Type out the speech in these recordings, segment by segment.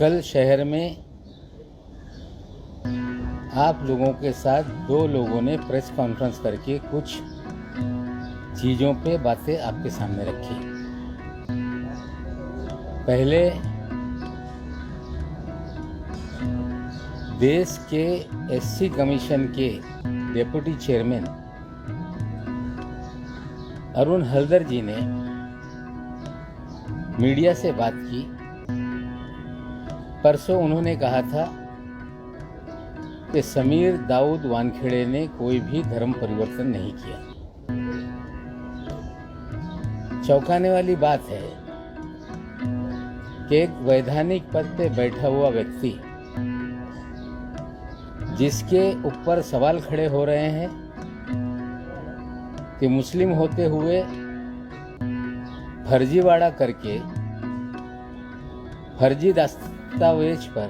कल शहर में आप लोगों के साथ दो लोगों ने प्रेस कॉन्फ्रेंस करके कुछ चीज़ों पे बातें आपके सामने रखी। पहले देश के एससी कमीशन के डेप्यूटी चेयरमैन अरुण हल्दर जी ने मीडिया से बात की। परसों उन्होंने कहा था कि समीर दाऊद वानखेड़े ने कोई भी धर्म परिवर्तन नहीं किया। चौंकाने वाली बात है कि एक वैधानिक पद पे बैठा हुआ व्यक्ति जिसके ऊपर सवाल खड़े हो रहे हैं कि मुस्लिम होते हुए फर्जीवाड़ा करके फर्जी दस्तावेज पर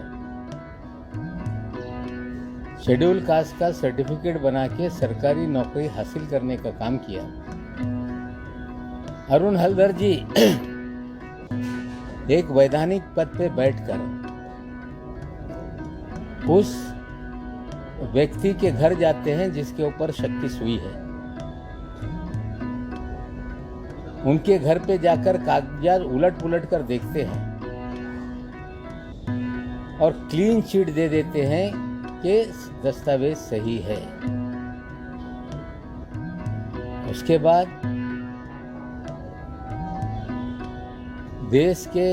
शेड्यूल कास्ट का सर्टिफिकेट बना के सरकारी नौकरी हासिल करने का काम किया। अरुण हल्दर जी एक वैधानिक पद पे बैठकर उस व्यक्ति के घर जाते हैं जिसके ऊपर शक की सुई है। उनके घर पे जाकर कागजात उलट पुलट कर देखते हैं और क्लीन चिट दे देते हैं कि दस्तावेज सही है। उसके बाद देश के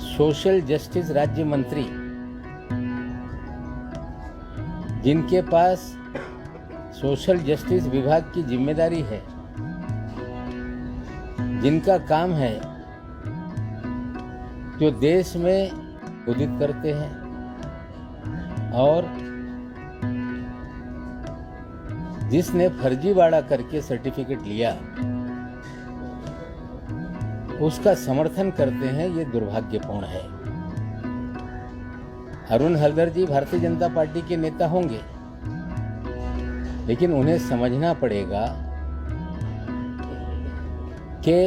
सोशल जस्टिस राज्य मंत्री जिनके पास सोशल जस्टिस विभाग की जिम्मेदारी है, जिनका काम है जो देश में उदित करते हैं और जिसने फर्जीवाड़ा करके सर्टिफिकेट लिया उसका समर्थन करते हैं, ये दुर्भाग्यपूर्ण है। अरुण हल्दर जी भारतीय जनता पार्टी के नेता होंगे, लेकिन उन्हें समझना पड़ेगा कि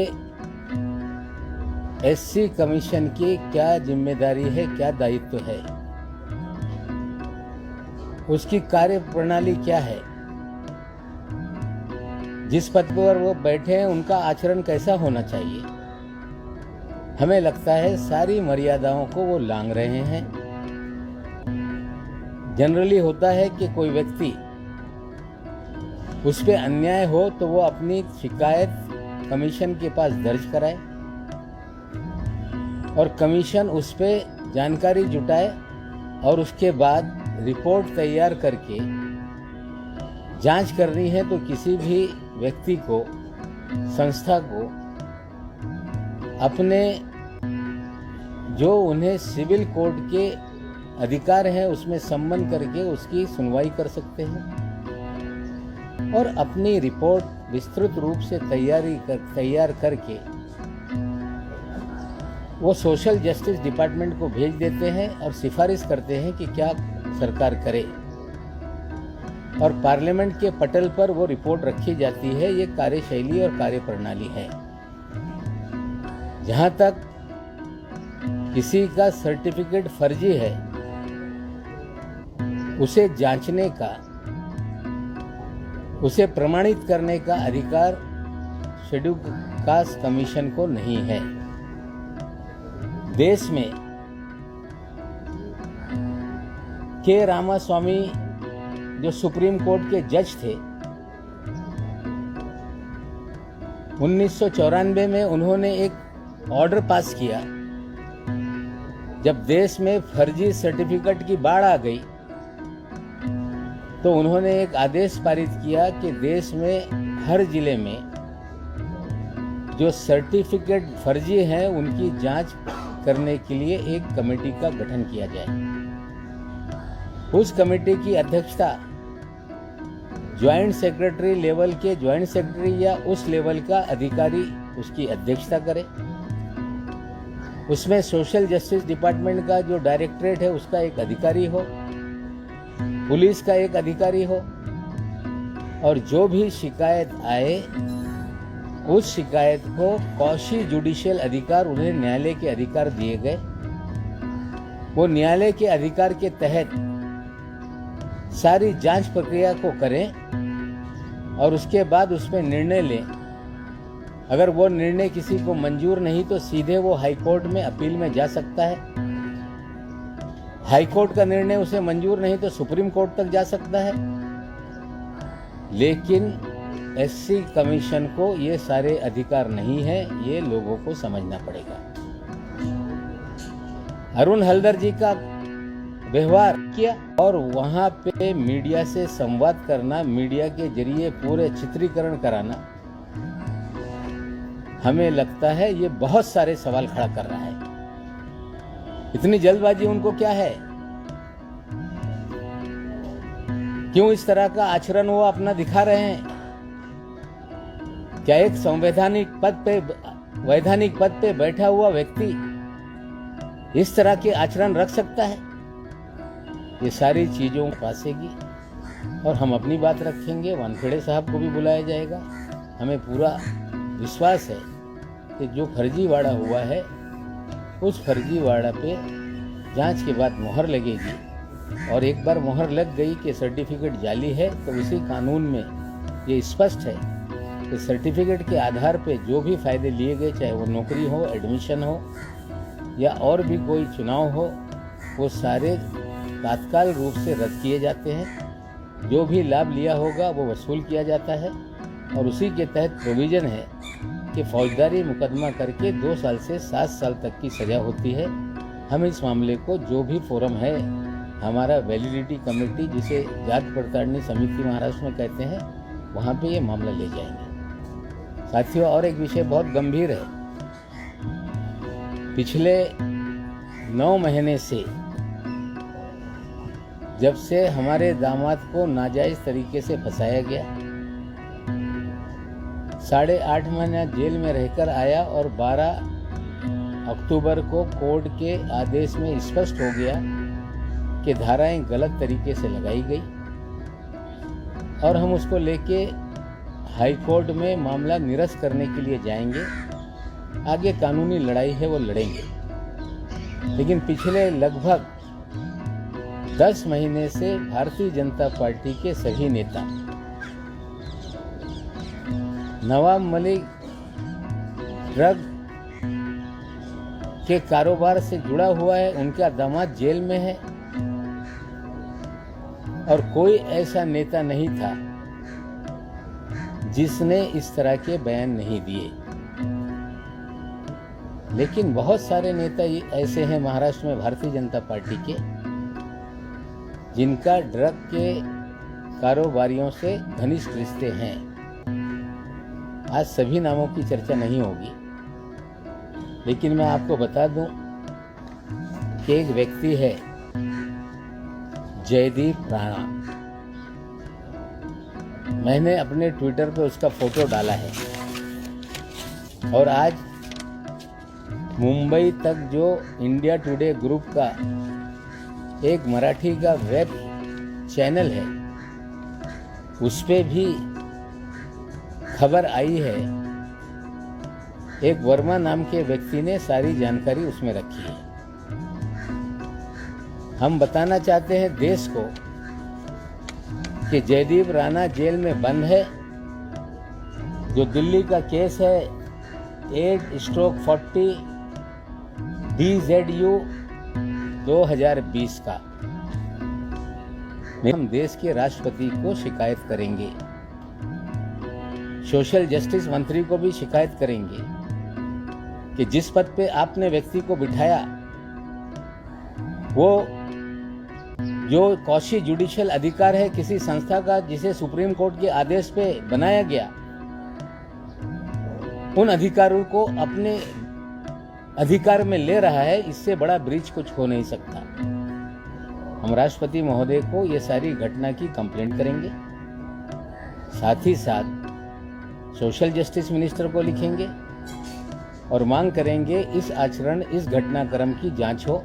एससी कमीशन की क्या जिम्मेदारी है, क्या दायित्व है, उसकी कार्य प्रणाली क्या है, जिस पद पर वो बैठे हैं उनका आचरण कैसा होना चाहिए। हमें लगता है सारी मर्यादाओं को वो लांघ रहे हैं। जनरली होता है कि कोई व्यक्ति उस पे अन्याय हो तो वो अपनी शिकायत कमीशन के पास दर्ज कराए और कमीशन उस पे जानकारी जुटाए और उसके बाद रिपोर्ट तैयार करके जांच करनी है तो किसी भी व्यक्ति को, संस्था को अपने जो उन्हें सिविल कोर्ट के अधिकार हैं उसमें सम्मन करके उसकी सुनवाई कर सकते हैं और अपनी रिपोर्ट विस्तृत रूप से तैयार करके वो सोशल जस्टिस डिपार्टमेंट को भेज देते हैं और सिफारिश करते हैं कि क्या सरकार करे और पार्लियामेंट के पटल पर वो रिपोर्ट रखी जाती है। ये कार्यशैली और कार्यप्रणाली है। जहां तक किसी का सर्टिफिकेट फर्जी है उसे जांचने का, उसे प्रमाणित करने का अधिकार शेड्यूल कास्ट कमीशन को नहीं है। देश में के रामास्वामी जो सुप्रीम कोर्ट के जज थे, 1994 में उन्होंने एक ऑर्डर पास किया। जब देश में फर्जी सर्टिफिकेट की बाढ़ आ गई तो उन्होंने एक आदेश पारित किया कि देश में हर जिले में जो सर्टिफिकेट फर्जी हैं उनकी जांच करने के लिए एक कमेटी का गठन किया जाए। उस कमेटी की अध्यक्षता ज्वाइंट सेक्रेटरी लेवल के ज्वाइंट सेक्रेटरी या उस लेवल का अधिकारी उसकी अध्यक्षता करे। उसमें सोशल जस्टिस डिपार्टमेंट का जो डायरेक्टरेट है उसका एक अधिकारी हो, पुलिस का एक अधिकारी हो और जो भी शिकायत आए उस शिकायत को कौशी जुडिशियल अधिकार, उन्हें न्यायालय के अधिकार दिए गए वो न्यायालय के अधिकार के तहत सारी जांच प्रक्रिया को करें और उसके बाद उस पर निर्णय लें। अगर वो निर्णय किसी को मंजूर नहीं तो सीधे वो हाईकोर्ट में अपील में जा सकता है। हाईकोर्ट का निर्णय उसे मंजूर नहीं तो सुप्रीम कोर्ट तक जा सकता है। लेकिन एससी कमीशन को ये सारे अधिकार नहीं है, ये लोगों को समझना पड़ेगा। अरुण हल्दर जी का व्यवहार किया और वहां पे मीडिया से संवाद करना, मीडिया के जरिए पूरे चित्रीकरण कराना, हमें लगता है ये बहुत सारे सवाल खड़ा कर रहा है। इतनी जल्दबाजी उनको क्या है? क्यों इस तरह का आचरण वो अपना दिखा रहे हैं? क्या एक वैधानिक पद पे बैठा हुआ व्यक्ति इस तरह के आचरण रख सकता है? ये सारी चीजों पासेगी और हम अपनी बात रखेंगे। वानखेड़े साहब को भी बुलाया जाएगा। हमें पूरा विश्वास है कि जो फर्जीवाड़ा हुआ है उस फर्जीवाड़ा पे जांच के बाद मोहर लगेगी और एक बार मोहर लग गई कि सर्टिफिकेट जाली है तो उसी कानून में ये स्पष्ट है कि सर्टिफिकेट के आधार पे जो भी फायदे लिए गए, चाहे वो नौकरी हो, एडमिशन हो या और भी कोई चुनाव हो, वो सारे तात्काल रूप से रद्द किए जाते हैं। जो भी लाभ लिया होगा वो वसूल किया जाता है और उसी के तहत प्रोविज़न है कि फौजदारी मुकदमा करके 2 साल से 7 साल तक की सज़ा होती है। हम इस मामले को जो भी फोरम है, हमारा वैलिडिटी कमेटी जिसे जांच पड़तालनी समिति महाराष्ट्र में कहते हैं, वहाँ पे ये मामला ले जाएंगे। साथियों, और एक विषय बहुत गंभीर है। पिछले 9 महीने से जब से हमारे दामाद को नाजायज तरीके से फंसाया गया, 8.5 महीना जेल में रहकर आया और 12 अक्टूबर को कोर्ट के आदेश में स्पष्ट हो गया कि धाराएं गलत तरीके से लगाई गई और हम उसको लेके हाई कोर्ट में मामला निरस्त करने के लिए जाएंगे। आगे कानूनी लड़ाई है, वो लड़ेंगे। लेकिन पिछले लगभग 10 महीने से भारतीय जनता पार्टी के सभी नेता, नवाब मलिक ड्रग के कारोबार से जुड़ा हुआ है, उनका दामाद जेल में है और कोई ऐसा नेता नहीं था जिसने इस तरह के बयान नहीं दिए। लेकिन बहुत सारे नेता ऐसे हैं महाराष्ट्र में भारतीय जनता पार्टी के जिनका ड्रग के कारोबारियों से घनिष्ठ रिश्ते हैं। आज सभी नामों की चर्चा नहीं होगी, लेकिन मैं आपको बता दूं कि एक व्यक्ति है जयदीप राणा। मैंने अपने ट्विटर पे उसका फोटो डाला है और आज मुंबई तक जो इंडिया टुडे ग्रुप का एक मराठी का वेब चैनल है, उस पे भी खबर आई है। एक वर्मा नाम के व्यक्ति ने सारी जानकारी उसमें रखी है। हम बताना चाहते हैं देश को कि जयदीप राणा जेल में बंद है। जो दिल्ली का केस है 8/40 DZU 2020 का, हम देश के राष्ट्रपति को शिकायत करेंगे, सोशल जस्टिस मंत्री को भी शिकायत करेंगे कि जिस पद पे आपने व्यक्ति को बिठाया, वो जो कौशी जुडिशियल अधिकार है किसी संस्था का जिसे सुप्रीम कोर्ट के आदेश पे बनाया गया, उन अधिकारों को अपने अधिकार में ले रहा है। इससे बड़ा ब्रीच कुछ हो नहीं सकता। हम राष्ट्रपति महोदय को ये सारी घटना की कंप्लेंट करेंगे, साथ ही साथ सोशल जस्टिस मिनिस्टर को लिखेंगे और मांग करेंगे इस घटनाक्रम की जांच हो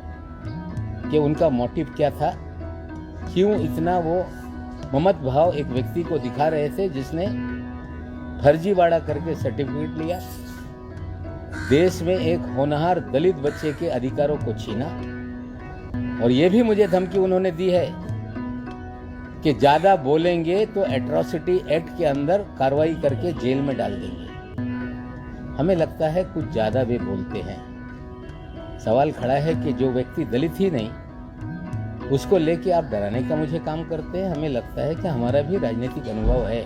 कि उनका मोटिव क्या था, क्यों इतना वो ममत भाव एक व्यक्ति को दिखा रहे थे जिसने फर्जीवाड़ा करके सर्टिफिकेट लिया, देश में एक होनहार दलित बच्चे के अधिकारों को छीना और ये भी मुझे धमकी उन्होंने दी है कि ज्यादा बोलेंगे तो एट्रॉसिटी एक्ट के अंदर कार्रवाई करके जेल में डाल देंगे। हमें लगता है कुछ ज्यादा वे बोलते हैं। सवाल खड़ा है कि जो व्यक्ति दलित ही नहीं, उसको लेके आप डराने का मुझे काम करते हैं। हमें लगता है कि हमारा भी राजनीतिक अनुभव है।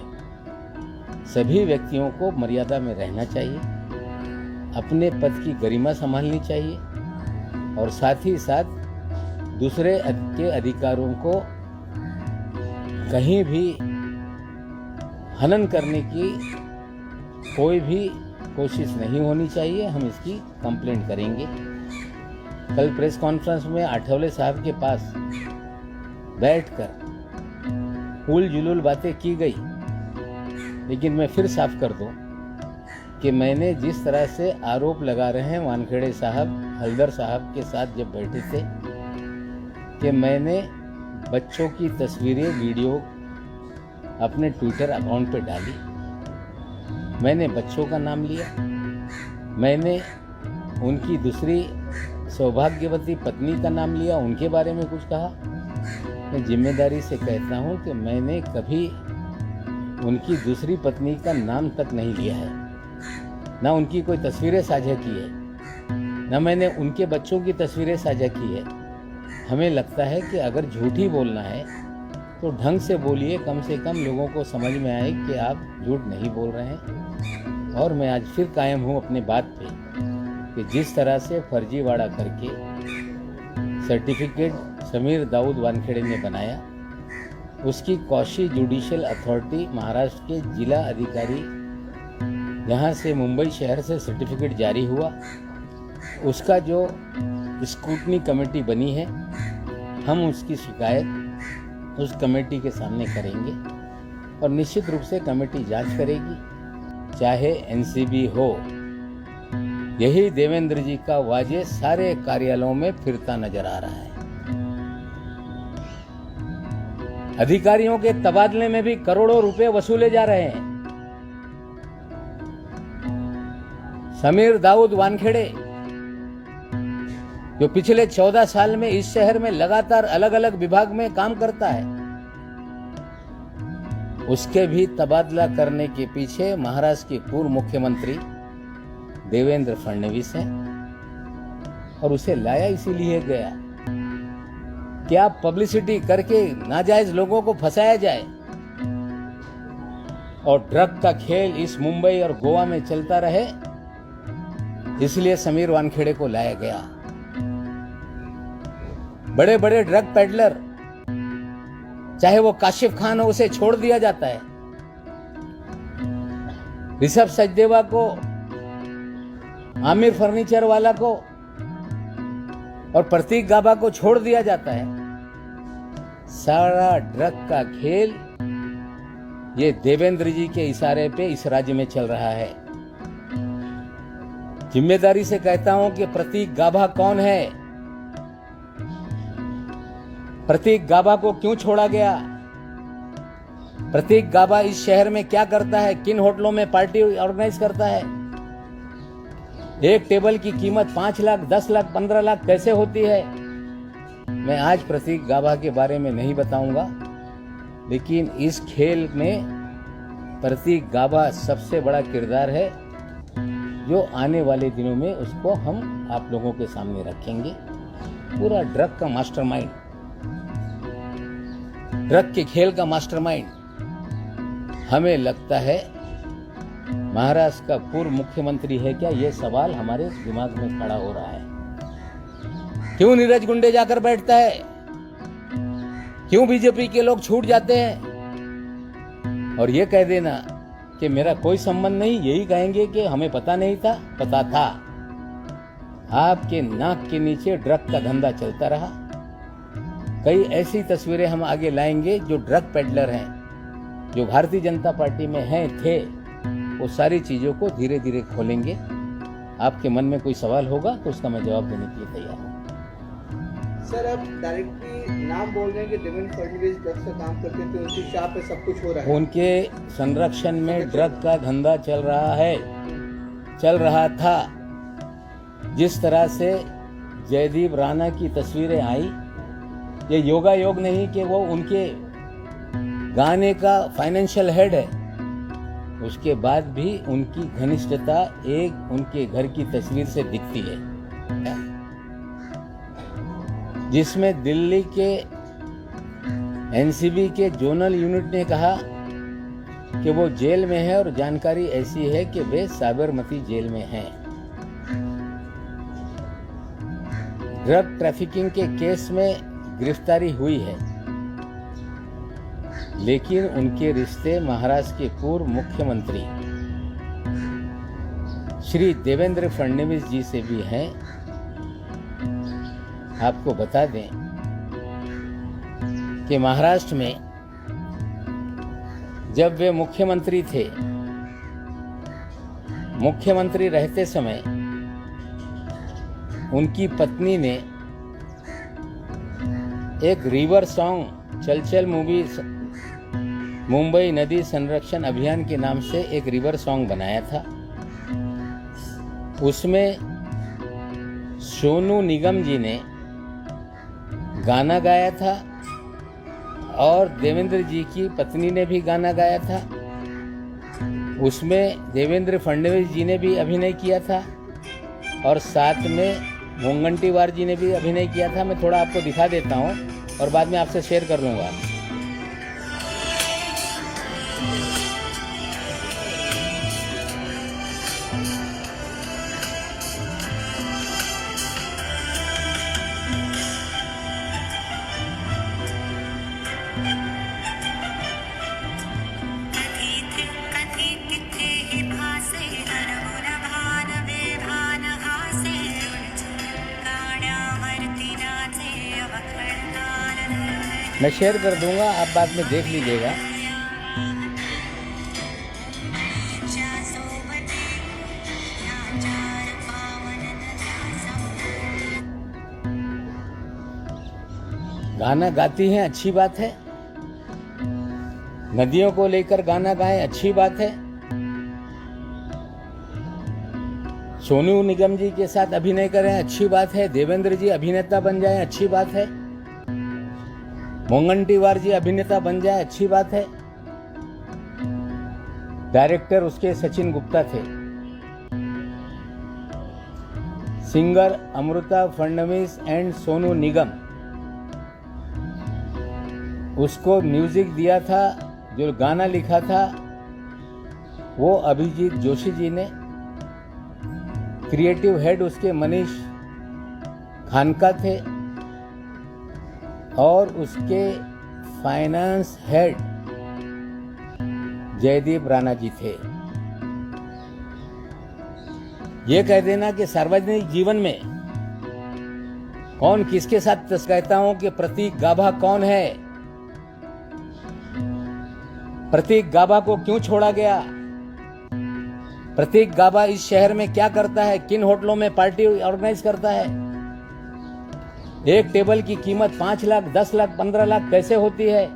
सभी व्यक्तियों को मर्यादा में रहना चाहिए, अपने पद की गरिमा संभालनी चाहिए और साथ ही साथ दूसरे के अधिकारों को कहीं भी हनन करने की कोई भी कोशिश नहीं होनी चाहिए। हम इसकी कंप्लेंट करेंगे। कल प्रेस कॉन्फ्रेंस में आठवले साहब के पास बैठकर उल जुलूल बातें की गई, लेकिन मैं फिर साफ कर दूं कि मैंने जिस तरह से आरोप लगा रहे हैं वानखेड़े साहब हल्दर साहब के साथ जब बैठे थे कि मैंने बच्चों की तस्वीरें वीडियो अपने ट्विटर अकाउंट पे डाली, मैंने बच्चों का नाम लिया, मैंने उनकी दूसरी सौभाग्यवती पत्नी का नाम लिया, उनके बारे में कुछ कहा। मैं जिम्मेदारी से कहता हूं कि मैंने कभी उनकी दूसरी पत्नी का नाम तक नहीं लिया है, ना उनकी कोई तस्वीरें साझा की है, ना मैंने उनके बच्चों की तस्वीरें साझा की है। हमें लगता है कि अगर झूठ ही बोलना है तो ढंग से बोलिए, कम से कम लोगों को समझ में आए कि आप झूठ नहीं बोल रहे हैं। और मैं आज फिर कायम हूँ अपने बात पे कि जिस तरह से फर्जीवाड़ा करके सर्टिफिकेट समीर दाऊद वानखेड़े ने बनाया, उसकी कौशी जुडिशियल अथॉरिटी महाराष्ट्र के जिला अधिकारी जहाँ से मुंबई शहर से सर्टिफिकेट जारी हुआ, उसका जो स्क्रूटनी कमेटी बनी है, हम उसकी शिकायत उस कमेटी के सामने करेंगे और निश्चित रूप से कमेटी जांच करेगी, चाहे एनसीबी हो। यही देवेंद्र जी का वाजे सारे कार्यालयों में फिरता नजर आ रहा है। अधिकारियों के तबादले में भी करोड़ों रुपए वसूले जा रहे हैं। समीर दाऊद वानखेड़े जो पिछले 14 साल में इस शहर में लगातार अलग अलग विभाग में काम करता है, उसके भी तबादला करने के पीछे महाराष्ट्र के पूर्व मुख्यमंत्री देवेंद्र फडणवीस हैं और उसे लाया इसीलिए गया कि आप पब्लिसिटी करके नाजायज लोगों को फंसाया जाए और ड्रग का खेल इस मुंबई और गोवा में चलता रहे, इसलिए समीर वानखेड़े को लाया गया। बड़े बड़े ड्रग पेडलर, चाहे वो काशिफ खान हो, उसे छोड़ दिया जाता है। ऋषभ सचदेवा को, आमिर फर्नीचर वाला को और प्रतीक गाबा को छोड़ दिया जाता है। सारा ड्रग का खेल ये देवेंद्र जी के इशारे पे इस राज्य में चल रहा है। जिम्मेदारी से कहता हूं कि प्रतीक गाबा कौन है, प्रतीक गाबा को क्यों छोड़ा गया, प्रतीक गाबा इस शहर में क्या करता है, किन होटलों में पार्टी ऑर्गेनाइज करता है। एक टेबल की कीमत 5 लाख, 10 लाख, 15 लाख कैसे होती है। मैं आज प्रतीक गाबा के बारे में नहीं बताऊंगा, लेकिन इस खेल में प्रतीक गाबा सबसे बड़ा किरदार है, जो आने वाले दिनों में उसको हम आप लोगों के सामने रखेंगे। पूरा ड्रग का मास्टरमाइंड, ड्रग के खेल का मास्टरमाइंड। हमें लगता है महाराष्ट्र का पूर्व मुख्यमंत्री है क्या, यह सवाल हमारे दिमाग में खड़ा हो रहा है। क्यों नीरज गुंडे जाकर बैठता है, क्यों बीजेपी के लोग छूट जाते हैं और ये कह देना कि मेरा कोई संबंध नहीं, यही कहेंगे कि हमें पता नहीं था, पता था। आपके नाक के नीचे ड्रग का धंधा चलता रहा। कई ऐसी तस्वीरें हम आगे लाएंगे जो ड्रग पेडलर हैं, जो भारतीय जनता पार्टी में हैं, थे, वो सारी चीजों को धीरे धीरे खोलेंगे। आपके मन में कोई सवाल होगा तो उसका मैं जवाब देने के लिए तैयार हूँ। सर, आप डायरेक्टली नाम बोल रहे हैं कि देवेंद्र फडणवीस ड्रग्स का काम करते थे, उनकी शाह पे सब कुछ हो रहा है। उनके संरक्षण में ड्रग का धंधा चल रहा है, चल रहा था। जिस तरह से जयदीप राणा की तस्वीरें आई ये योगा योग नहीं कि वो उनके गाने का फाइनेंशियल हेड है, उसके बाद भी उनकी घनिष्ठता एक उनके घर की तस्वीर से दिखती है, जिसमें दिल्ली के एनसीबी के जोनल यूनिट ने कहा कि वो जेल में है और जानकारी ऐसी है कि वे साबरमती जेल में हैं। ड्रग ट्रैफिकिंग के केस में गिरफ्तारी हुई है, लेकिन उनके रिश्ते महाराष्ट्र के पूर्व मुख्यमंत्री श्री देवेंद्र फडणवीस जी से भी हैं। आपको बता दें कि महाराष्ट्र में जब वे मुख्यमंत्री थे, मुख्यमंत्री रहते समय उनकी पत्नी ने एक रिवर सॉन्ग चल चल मूवी मुंबई नदी संरक्षण अभियान के नाम से एक रिवर सॉन्ग बनाया था। उसमें सोनू निगम जी ने गाना गाया था और देवेंद्र जी की पत्नी ने भी गाना गाया था। उसमें देवेंद्र फडणवीस जी ने भी अभिनय किया था और साथ में मुनगंटीवार जी ने भी अभिनय किया था। मैं थोड़ा आपको दिखा देता हूँ और बाद में आपसे शेयर कर लूँगा। मैं शेयर कर दूंगा, आप बाद में देख लीजिएगा। गाना गाती हैं, अच्छी बात है। नदियों को लेकर गाना गाएं, अच्छी बात है। सोनू निगम जी के साथ अभिनय करें, अच्छी बात है। देवेंद्र जी अभिनेता बन जाएं, अच्छी बात है। मुनगंटीवार जी अभिनेता बन जाए, अच्छी बात है। डायरेक्टर उसके सचिन गुप्ता थे। Singer Amruta Fadnavis and Sonu Nigam. उसको म्यूजिक दिया था, जो गाना लिखा था वो अभिजीत जोशी जी ने। क्रिएटिव हेड उसके मनीष खानका थे और उसके फाइनेंस हेड जयदीप राणा जी थे। ये कह देना कि सार्वजनिक जीवन में कौन किसके साथ, कहता हूं कि प्रतीक गाभा कौन है, प्रतीक गाभा को क्यों छोड़ा गया, प्रतीक गाभा इस शहर में क्या करता है, किन होटलों में पार्टी ऑर्गेनाइज करता है। एक टेबल की कीमत 5 लाख, 10 लाख, 15 लाख कैसे होती है।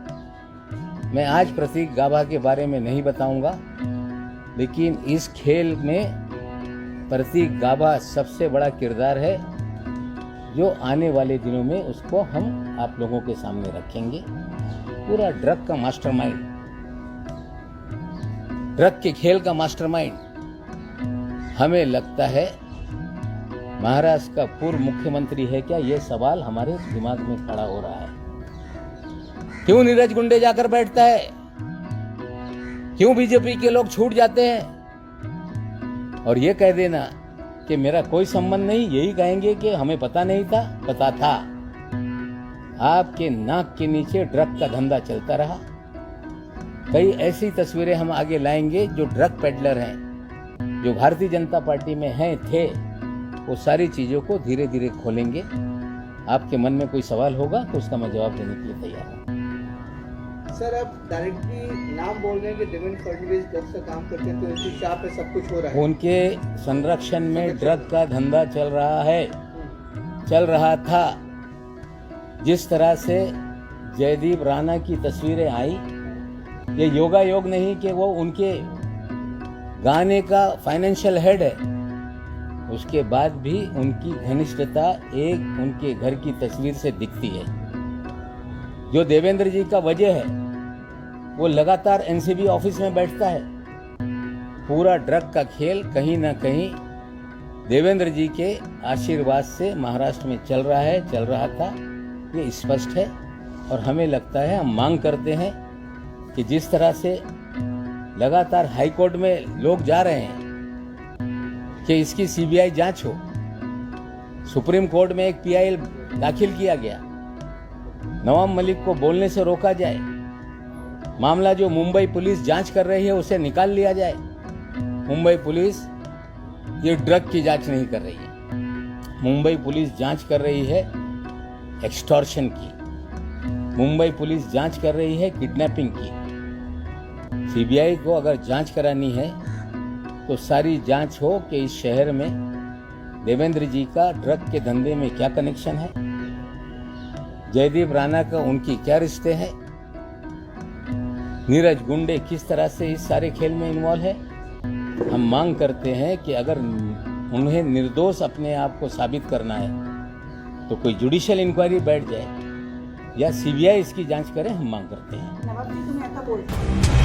मैं आज प्रतीक गाभा के बारे में नहीं बताऊंगा, लेकिन इस खेल में प्रतीक गाभा सबसे बड़ा किरदार है, जो आने वाले दिनों में उसको हम आप लोगों के सामने रखेंगे। पूरा ड्रग का मास्टरमाइंड, ड्रग के खेल का मास्टरमाइंड। हमें लगता है महाराष्ट्र का पूर्व मुख्यमंत्री है क्या, यह सवाल हमारे दिमाग में खड़ा हो रहा है। क्यों नीरज गुंडे जाकर बैठता है, क्यों बीजेपी के लोग छूट जाते हैं और ये कह देना कि मेरा कोई संबंध नहीं, यही कहेंगे कि हमें पता नहीं था, पता था। आपके नाक के नीचे ड्रग का धंधा चलता रहा। कई ऐसी तस्वीरें हम आगे लाएंगे जो ड्रग पेडलर हैं, जो भारतीय जनता पार्टी में हैं, थे, वो सारी चीजों को धीरे धीरे खोलेंगे। आपके मन में कोई सवाल होगा तो उसका मैं जवाब देने के लिए तैयार हूँ। सर, आप डायरेक्टली नाम बोल रहे हैं कि देवेंद्र फडणवीस ड्रग्स का काम करते हैं, तो उनकी शाह पे सब कुछ हो रहा है। उनके संरक्षण में ड्रग का धंधा चल रहा है, चल रहा था। जिस तरह से जयदीप राणा की तस्वीरें आई, ये योगा योग नहीं कि वो उनके गाने का फाइनेंशियल हेड है, उसके बाद भी उनकी घनिष्ठता एक उनके घर की तस्वीर से दिखती है। जो देवेंद्र जी का वजह है वो लगातार एनसीबी ऑफिस में बैठता है। पूरा ड्रग का खेल कहीं ना कहीं देवेंद्र जी के आशीर्वाद से महाराष्ट्र में चल रहा था, ये स्पष्ट है। और हमें लगता है, हम मांग करते हैं कि जिस तरह से लगातार हाई कोर्ट में लोग जा रहे हैं कि इसकी सीबीआई जांच हो, सुप्रीम कोर्ट में एक पीआईएल दाखिल किया गया, नवाब मलिक को बोलने से रोका जाए, मामला जो मुंबई पुलिस जांच कर रही है उसे निकाल लिया जाए। मुंबई पुलिस ये ड्रग की जांच नहीं कर रही है, मुंबई पुलिस जांच कर रही है एक्सटॉर्शन की, मुंबई पुलिस जांच कर रही है किडनैपिंग की। सीबीआई को अगर जांच करानी है तो सारी जांच हो कि इस शहर में देवेंद्र जी का ड्रग के धंधे में क्या कनेक्शन है, जयदीप राणा का उनकी क्या रिश्ते हैं, नीरज गुंडे किस तरह से इस सारे खेल में इन्वॉल्व है। हम मांग करते हैं कि अगर उन्हें निर्दोष अपने आप को साबित करना है तो कोई जुडिशियल इंक्वायरी बैठ जाए या सीबीआई इसकी जांच करे, हम मांग करते हैं। नवाब जी, तुम्ही आता बोलता